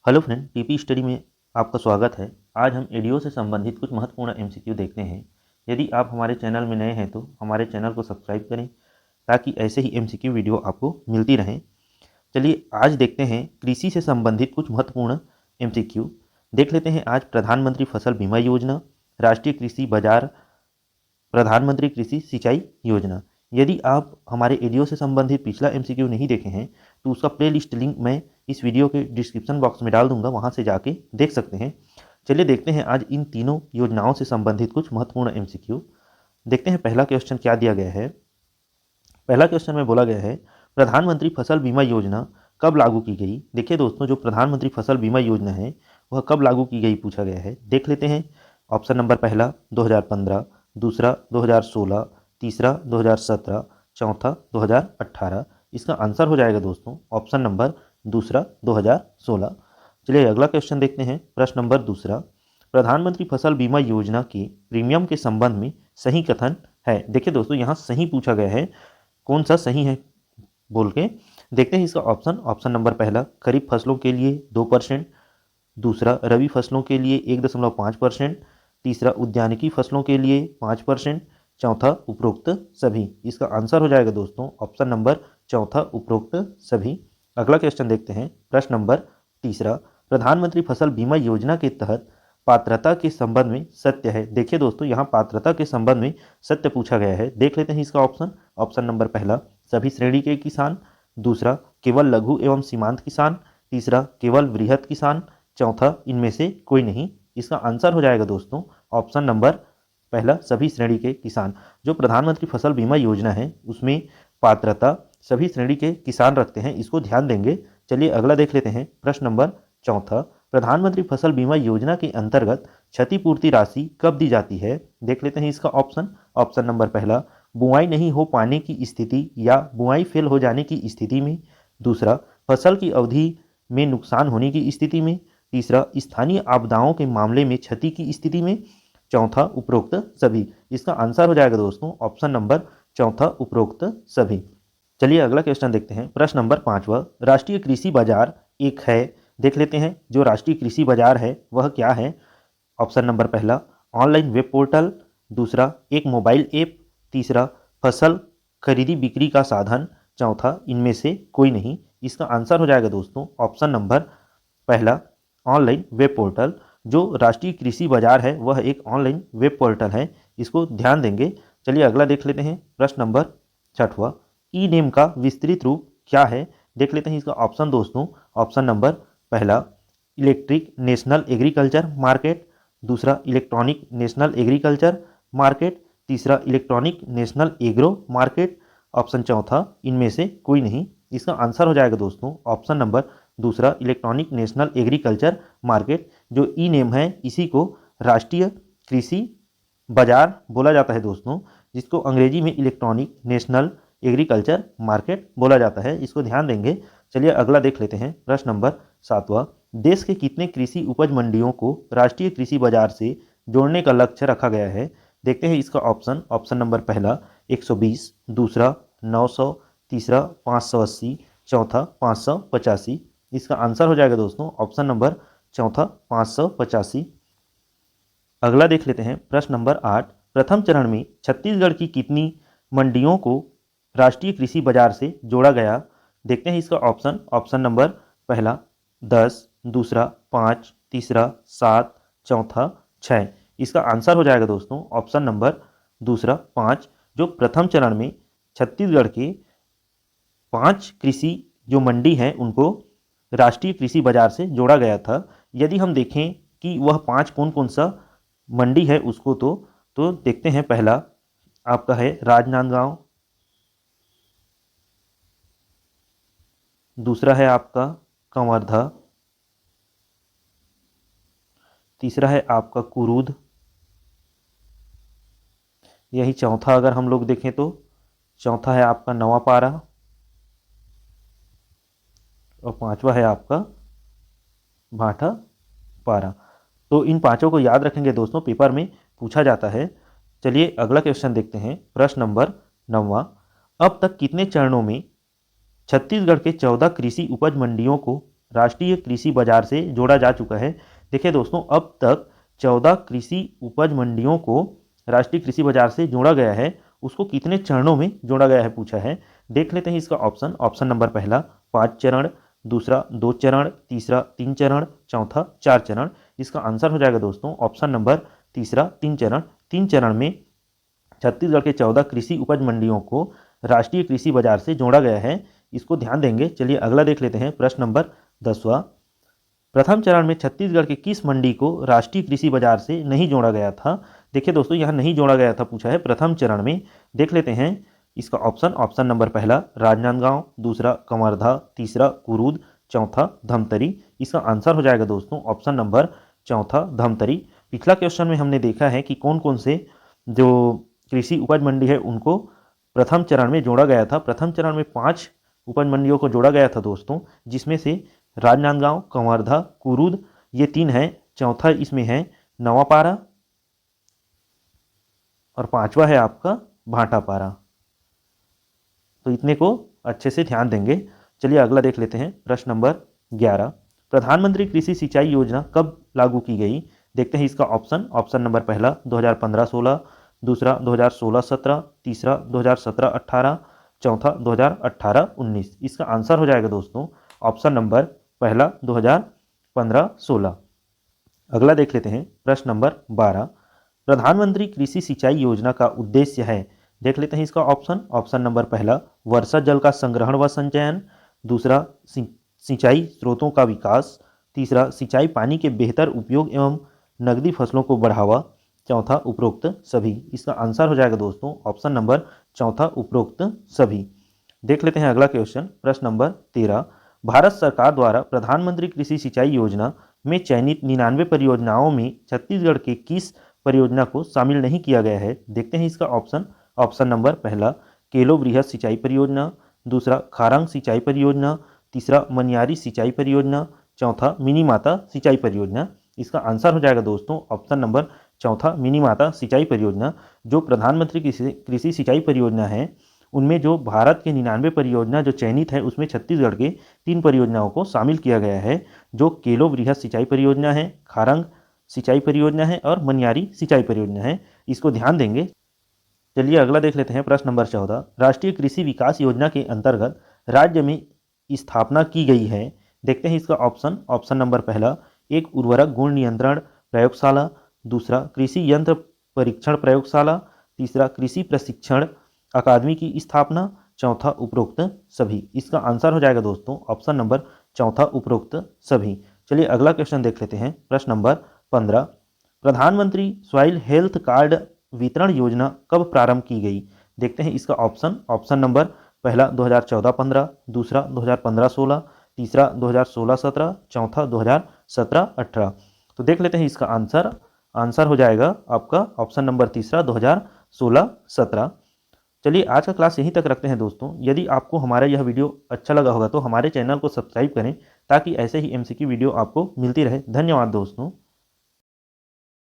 Hello friend, TP study में आपका स्वागत है। आज हम एडीओ से संबंधित कुछ महत्वपूर्ण एमसीक्यू देखते हैं। यदि आप हमारे चैनल में नए हैं तो हमारे चैनल को सब्सक्राइब करें ताकि ऐसे ही एमसीक्यू वीडियो आपको मिलती रहें। चलिए आज देखते हैं कृषि से संबंधित कुछ महत्वपूर्ण एमसीक्यू। देख लेते हैं आज प्रधानमंत्री फसल बीमा योजना, राष्ट्रीय कृषि बाजार, प्रधानमंत्री कृषि सिंचाई योजना। यदि आप हमारे एडीओ से संबंधित पिछला एमसीक्यू नहीं देखे हैं तो उसका प्लेलिस्ट लिंक मैं इस वीडियो के डिस्क्रिप्शन बॉक्स में डाल दूंगा, वहां से जाके देख सकते हैं। चलिए देखते हैं आज इन तीनों योजनाओं से संबंधित कुछ महत्वपूर्ण एमसीक्यू। देखते हैं पहला क्वेश्चन क्या दिया गया है। पहला क्वेश्चन में बोला गया है प्रधानमंत्री फसल बीमा योजना कब लागू की गई। देखिए दोस्तों, जो प्रधानमंत्री फसल बीमा योजना है वह कब लागू की गई पूछा गया है। देख लेते हैं। ऑप्शन नंबर पहला 2015, दूसरा 2016, तीसरा 2017, चौथा 2018। इसका आंसर हो जाएगा दोस्तों ऑप्शन नंबर दूसरा 2016। चलिए अगला क्वेश्चन देखते हैं। प्रश्न नंबर दूसरा, प्रधानमंत्री फसल बीमा योजना के प्रीमियम के संबंध में सही कथन है। देखिए दोस्तों, यहाँ सही पूछा गया है, कौन सा सही है बोल के देखते हैं इसका ऑप्शन। ऑप्शन नंबर पहला खरीफ फसलों के लिए 2%, दूसरा रबी फसलों के लिए 1.5%, तीसरा उद्यानिकी फसलों के लिए 5%, चौथा उपरोक्त सभी। इसका आंसर हो जाएगा दोस्तों ऑप्शन नंबर चौथा उपरोक्त सभी। अगला क्वेश्चन देखते हैं। प्रश्न नंबर तीसरा, प्रधानमंत्री फसल बीमा योजना के तहत पात्रता के संबंध में सत्य है। देखिए दोस्तों, यहाँ पात्रता के संबंध में सत्य पूछा गया है। देख लेते हैं इसका ऑप्शन। ऑप्शन नंबर पहला सभी श्रेणी के किसान, दूसरा केवल लघु एवं सीमांत किसान, तीसरा केवल वृहद किसान, चौथा इनमें से कोई नहीं। इसका आंसर हो जाएगा दोस्तों ऑप्शन नंबर पहला सभी श्रेणी के किसान। जो प्रधानमंत्री फसल बीमा योजना है उसमें पात्रता सभी श्रेणी के किसान रखते हैं, इसको ध्यान देंगे। चलिए अगला देख लेते हैं। प्रश्न नंबर चौथा, प्रधानमंत्री फसल बीमा योजना के अंतर्गत क्षतिपूर्ति राशि कब दी जाती है। देख लेते हैं इसका ऑप्शन। ऑप्शन नंबर पहला बुआई नहीं हो पाने की स्थिति या बुआई फेल हो जाने की स्थिति में, दूसरा फसल की अवधि में नुकसान होने की स्थिति में, तीसरा स्थानीय आपदाओं के मामले में क्षति की स्थिति में, चौथा उपरोक्त सभी। इसका आंसर हो जाएगा दोस्तों ऑप्शन नंबर चौथा उपरोक्त सभी। चलिए अगला क्वेश्चन देखते हैं। प्रश्न नंबर पांचवा, राष्ट्रीय कृषि बाजार एक है। देख लेते हैं जो राष्ट्रीय कृषि बाजार है वह क्या है। ऑप्शन नंबर पहला ऑनलाइन वेब पोर्टल, दूसरा एक मोबाइल ऐप, तीसरा फसल खरीदी बिक्री का साधन, चौथा इनमें से कोई नहीं। इसका आंसर हो जाएगा दोस्तों ऑप्शन नंबर पहला ऑनलाइन वेब पोर्टल। जो राष्ट्रीय कृषि बाजार है वह एक ऑनलाइन वेब पोर्टल है, इसको ध्यान देंगे। चलिए अगला देख लेते हैं। प्रश्न नंबर छठवा, ई नेम का विस्तृत रूप क्या है। देख लेते हैं इसका ऑप्शन दोस्तों। ऑप्शन नंबर पहला इलेक्ट्रिक नेशनल एग्रीकल्चर मार्केट, दूसरा इलेक्ट्रॉनिक नेशनल एग्रीकल्चर मार्केट, तीसरा electronic national agro market, option चौथा इनमें से कोई नहीं। इसका आंसर हो जाएगा दोस्तों ऑप्शन नंबर दूसरा इलेक्ट्रॉनिक नेशनल एग्रीकल्चर मार्केट। जो ई नेम है इसी को राष्ट्रीय कृषि बाजार बोला जाता है दोस्तों, जिसको अंग्रेजी में इलेक्ट्रॉनिक नेशनल एग्रीकल्चर मार्केट बोला जाता है, इसको ध्यान देंगे। चलिए अगला देख लेते हैं। प्रश्न नंबर सातवां, देश के कितने कृषि उपज मंडियों को राष्ट्रीय कृषि बाजार से जोड़ने का लक्ष्य रखा गया है। देखते हैं इसका ऑप्शन। ऑप्शन नंबर पहला 120, दूसरा 900, तीसरा 580, चौथा 585। इसका आंसर हो जाएगा दोस्तों ऑप्शन नंबर चौथा 585। अगला देख लेते हैं। प्रश्न नंबर 8, प्रथम चरण में छत्तीसगढ़ की कितनी मंडियों को राष्ट्रीय कृषि बाजार से जोड़ा गया। देखते हैं इसका ऑप्शन। ऑप्शन नंबर पहला 10, दूसरा 5, तीसरा 7, चौथा 6। इसका आंसर हो जाएगा दोस्तों ऑप्शन नंबर दूसरा 5। जो प्रथम चरण में छत्तीसगढ़ के 5 कृषि जो मंडी हैं उनको राष्ट्रीय कृषि बाजार से जोड़ा गया था। यदि हम देखें कि वह 5 कौन कौन सा मंडी है उसको तो देखते हैं। पहला आपका है राजनांदगांव, दूसरा है आपका कंवर्धा, तीसरा है आपका कुरूद, यही चौथा अगर हम लोग देखें तो चौथा है आपका नवापारा, और पांचवा है आपका भाटा पारा। तो इन पांचों को याद रखेंगे दोस्तों, पेपर में पूछा जाता है। चलिए अगला क्वेश्चन देखते हैं। प्रश्न नंबर 9वां, अब तक कितने चरणों में छत्तीसगढ़ के 14 कृषि उपज मंडियों को राष्ट्रीय कृषि बाजार से जोड़ा जा चुका है। देखिए दोस्तों, अब तक 14 कृषि उपज मंडियों को राष्ट्रीय कृषि बाजार से जोड़ा गया है। उसको कितने चरणों में जोड़ा गया है पूछा है। देख लेते हैं इसका ऑप्शन। ऑप्शन नंबर पहला 5 चरण, दूसरा 2 चरण, तीसरा 3 चरण, चौथा 4 चरण। इसका आंसर हो जाएगा दोस्तों ऑप्शन नंबर तीसरा 3 चरण। 3 चरण में छत्तीसगढ़ के 14 कृषि उपज मंडियों को राष्ट्रीय कृषि बाजार से जोड़ा गया है। इसको ध्यान देंगे। चलिए अगला देख लेते हैं, प्रश्न नंबर 10वां। प्रथम चरण में छत्तीसगढ़ के किस मंडी को राष्ट्रीय कृषि बाजार से नहीं जोड़ा गया था। देखिए दोस्तों, यहाँ नहीं जोड़ा गया था पूछा है प्रथम चरण में। देख लेते हैं इसका ऑप्शन। ऑप्शन नंबर पहला राजनांदगांव, दूसरा कवर्धा, तीसरा कुरूद, चौथा धमतरी। इसका आंसर हो जाएगा दोस्तों ऑप्शन नंबर चौथा धमतरी। पिछला क्वेश्चन में हमने देखा है कि कौन कौन से जो कृषि उपज मंडी है उनको प्रथम चरण में जोड़ा गया था। प्रथम चरण में 5 उपज मंडियों को जोड़ा गया था दोस्तों, जिसमें से राजनांदगांव, कवर्धा, कुरूद ये 3 हैं। चौथा इसमें है नवापारा और 5वां है आपका भाटापारा। तो इतने को अच्छे से ध्यान देंगे। चलिए अगला देख लेते हैं, प्रश्न नंबर 11। प्रधानमंत्री कृषि सिंचाई योजना कब लागू की गई। देखते हैं इसका ऑप्शन। ऑप्शन नंबर पहला 2015-16, दूसरा 2016-17, तीसरा 2017-18, चौथा 2018-19। इसका आंसर हो जाएगा दोस्तों ऑप्शन नंबर पहला 2015-16। अगला देख लेते हैं, प्रश्न नंबर 12। प्रधानमंत्री कृषि सिंचाई योजना का उद्देश्य है। देख लेते हैं इसका ऑप्शन। ऑप्शन नंबर पहला वर्षा जल का संग्रहण व संचयन, दूसरा सिंचाई स्रोतों का विकास, तीसरा सिंचाई पानी के बेहतर उपयोग एवं नगदी फसलों को बढ़ावा, चौथा उपरोक्त सभी। इसका आंसर हो जाएगा दोस्तों ऑप्शन नंबर चौथा उपरोक्त सभी। देख लेते हैं अगला क्वेश्चन, प्रश्न नंबर 13। भारत सरकार द्वारा प्रधानमंत्री कृषि सिंचाई योजना में चयनित 99 परियोजनाओं में छत्तीसगढ़ के किस परियोजना को शामिल नहीं किया गया है। देखते हैं इसका ऑप्शन। ऑप्शन नंबर पहला केलो वृहद सिंचाई परियोजना, दूसरा खारंग सिंचाई परियोजना, तीसरा मनियारी सिंचाई परियोजना, चौथा मिनी माता सिंचाई परियोजना। इसका आंसर हो जाएगा दोस्तों ऑप्शन नंबर चौथा मिनी माता सिंचाई परियोजना। जो प्रधानमंत्री कृषि सिंचाई परियोजना है उनमें जो भारत के 99 परियोजना जो चयनित है उसमें छत्तीसगढ़ के 3 परियोजनाओं को शामिल किया गया है, जो केलो वृहद सिंचाई परियोजना है, खारंग सिंचाई परियोजना है और मनियारी सिंचाई परियोजना है। इसको ध्यान देंगे। चलिए अगला देख लेते हैं, प्रश्न नंबर 14। राष्ट्रीय कृषि विकास योजना के अंतर्गत राज्य में स्थापना की गई है। देखते हैं इसका ऑप्शन। ऑप्शन नंबर पहला एक उर्वरक गुण नियंत्रण प्रयोगशाला, दूसरा कृषि यंत्र परीक्षण प्रयोगशाला, तीसरा कृषि प्रशिक्षण अकादमी की स्थापना, चौथा उपरोक्त सभी। इसका आंसर हो जाएगा दोस्तों ऑप्शन नंबर चौथा उपरोक्त सभी। चलिए अगला क्वेश्चन देख लेते हैं, प्रश्न नंबर 15। प्रधानमंत्री सॉइल हेल्थ कार्ड वितरण योजना कब प्रारंभ की गई। देखते हैं इसका ऑप्शन। ऑप्शन नंबर पहला 2014-15, दूसरा 2015-16, तीसरा 2016-17, चौथा 2017-18। तो देख लेते हैं इसका आंसर। आंसर हो जाएगा आपका ऑप्शन नंबर तीसरा 2016-17। चलिए आज का क्लास यहीं तक रखते हैं दोस्तों। यदि आपको हमारा यह वीडियो अच्छा लगा होगा तो हमारे चैनल को सब्सक्राइब करें ताकि ऐसे ही एमसीक्यू वीडियो आपको मिलती रहे। धन्यवाद दोस्तों।